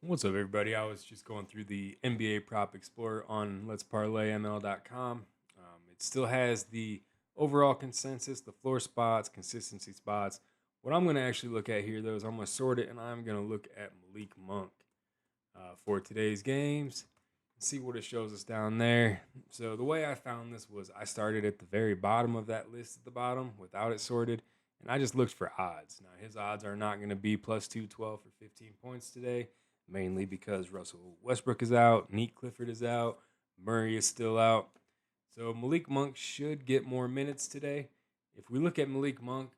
What's up, everybody? I was just going through the NBA Prop Explorer on Let's LetsParlayML.com. It still has the overall consensus, the floor spots, consistency spots. What I'm going to actually look at here, though, is I'm going to sort it, and I'm going to look at Malik Monk for today's games. See what it shows us down there. So the way I found this was I started at the very bottom of that list at the bottom without it sorted, and I just looked for odds. Now his odds are not going to be plus 212 for 15 points today, mainly because Russell Westbrook is out, Neat Clifford is out, Murray is still out. So Malik Monk should get more minutes today. If we look at Malik Monk,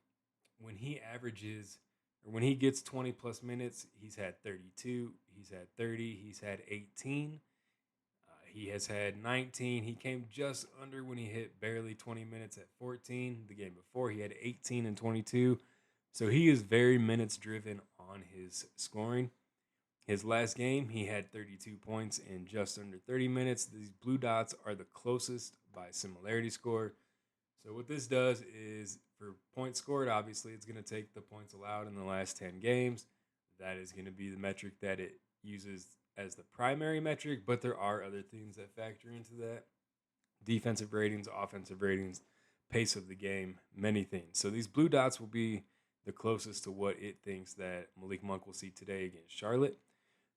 when he averages or when he gets 20 plus minutes, he's had 32, he's had 30, he's had 18. He has had 19. He came just under when he hit barely 20 minutes at 14. The game before, he had 18 and 22. So he is very minutes driven on his scoring. His last game, he had 32 points in just under 30 minutes. These blue dots are the closest by similarity score. So what this does is for points scored, obviously it's going to take the points allowed in the last 10 games. That is going to be the metric that it uses as the primary metric, but there are other things that factor into that. Defensive ratings, offensive ratings, pace of the game, many things. So these blue dots will be the closest to what it thinks that Malik Monk will see today against Charlotte.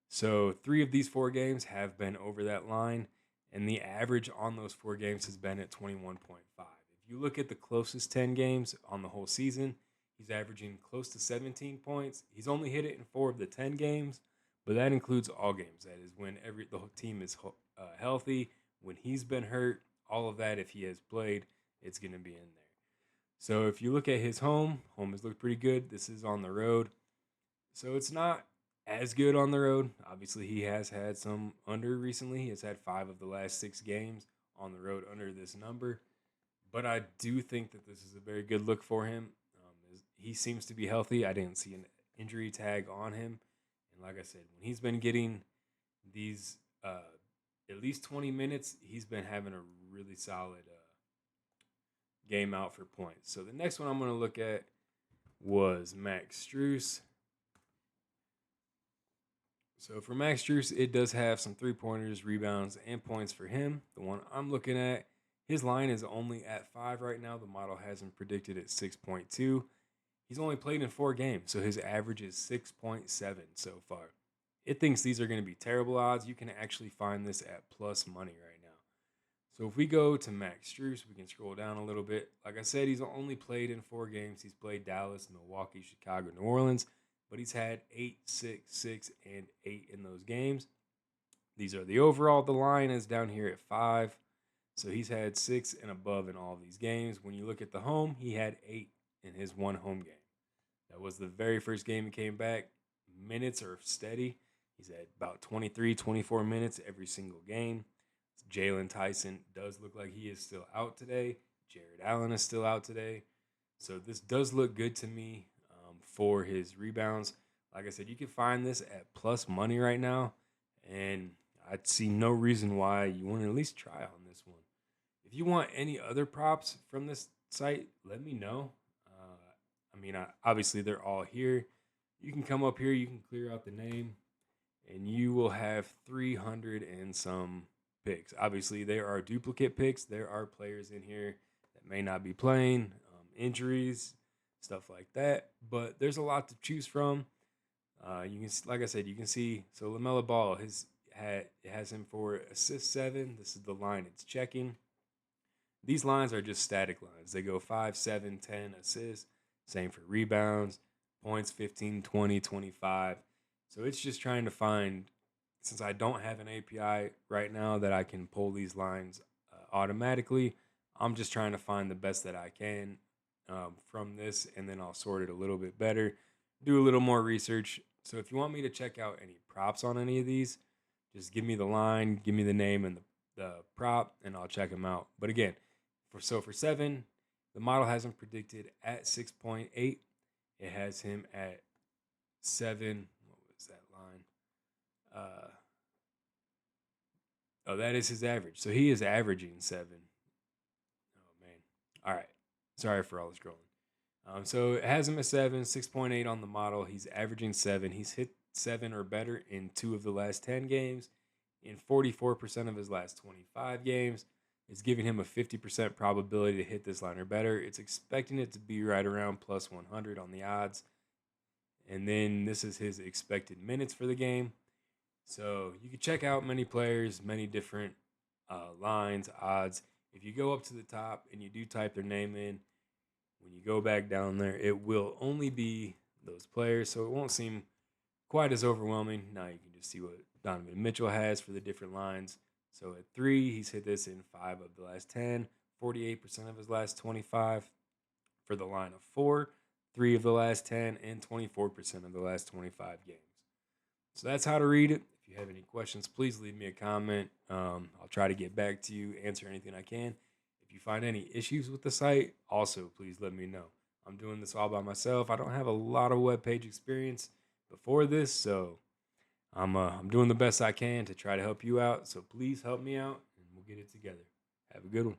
So 3 of these 4 games have been over that line, and the average on those 4 games has been at 21.5. If you look at the closest 10 games on the whole season, he's averaging close to 17 points. He's only hit it in 4 of the 10 games, but that includes all games. That is when the whole team is healthy, when he's been hurt, all of that. If he has played, it's going to be in there. So if you look at his home has looked pretty good. This is on the road, so it's not as good on the road. Obviously, he has had some under recently. He has had 5 of the last 6 games on the road under this number. But I do think that this is a very good look for him. He seems to be healthy. I didn't see an injury tag on him. And like I said, when he's been getting these at least 20 minutes, he's been having a really solid game out for points. So the next one I'm going to look at was Max Struess. So for Max Struess, it does have some 3-pointers, rebounds, and points for him. The one I'm looking at, his line is only at 5 right now. The model has him predicted at 6.2. He's only played in 4 games, so his average is 6.7 so far. It thinks these are going to be terrible odds. You can actually find this at plus money right now. So if we go to Max Struess, we can scroll down a little bit. Like I said, he's only played in 4 games. He's played Dallas, Milwaukee, Chicago, New Orleans, but he's had 8, 6, 6, and 8 in those games. These are the overall. The line is down here at 5. So he's had 6 and above in all of these games. When you look at the home, he had 8 in his one home game. That was the very first game he came back. Minutes are steady. He's at about 23, 24 minutes every single game. Jalen Tyson does look like he is still out today. Jared Allen is still out today. So this does look good to me for his rebounds. Like I said, you can find this at plus money right now. And I'd see no reason why you wouldn't at least try on this one. If you want any other props from this site, let me know. Obviously, they're all here. You can come up here, you can clear out the name, and you will have 300 and some picks. Obviously, there are duplicate picks. There are players in here that may not be playing, injuries, stuff like that. But there's a lot to choose from. You can, like I said, you can see. So LaMelo Ball it has him for assist 7. This is the line it's checking. These lines are just static lines. They go 5, 7, 10 assists. Same for rebounds, points 15, 20, 25. So it's just trying to find, since I don't have an API right now that I can pull these lines automatically, I'm just trying to find the best that I can from this, and then I'll sort it a little bit better, do a little more research. So if you want me to check out any props on any of these, just give me the line, give me the name and the prop, and I'll check them out. But again, for 7, the model has him predicted at 6.8. It has him at 7. What was that line? That is his average. So he is averaging 7. Oh, man. All right. Sorry for all the scrolling. So it has him at 7, 6.8 on the model. He's averaging 7. He's hit 7 or better in 2 of the last 10 games. In 44% of his last 25 games. It's giving him a 50% probability to hit this line or better. It's expecting it to be right around plus 100 on the odds. And then this is his expected minutes for the game. So you can check out many players, many different lines, odds. If you go up to the top and you do type their name in, when you go back down there, it will only be those players. So it won't seem quite as overwhelming. Now you can just see what Donovan Mitchell has for the different lines. So at 3, he's hit this in 5 of the last 10, 48% of his last 25. For the line of 4, 3 of the last 10, and 24% of the last 25 games. So that's how to read it. If you have any questions, please leave me a comment. I'll try to get back to you, answer anything I can. If you find any issues with the site, also please let me know. I'm doing this all by myself. I don't have a lot of web page experience before this, so I'm doing the best I can to try to help you out. So please help me out, and we'll get it together. Have a good one.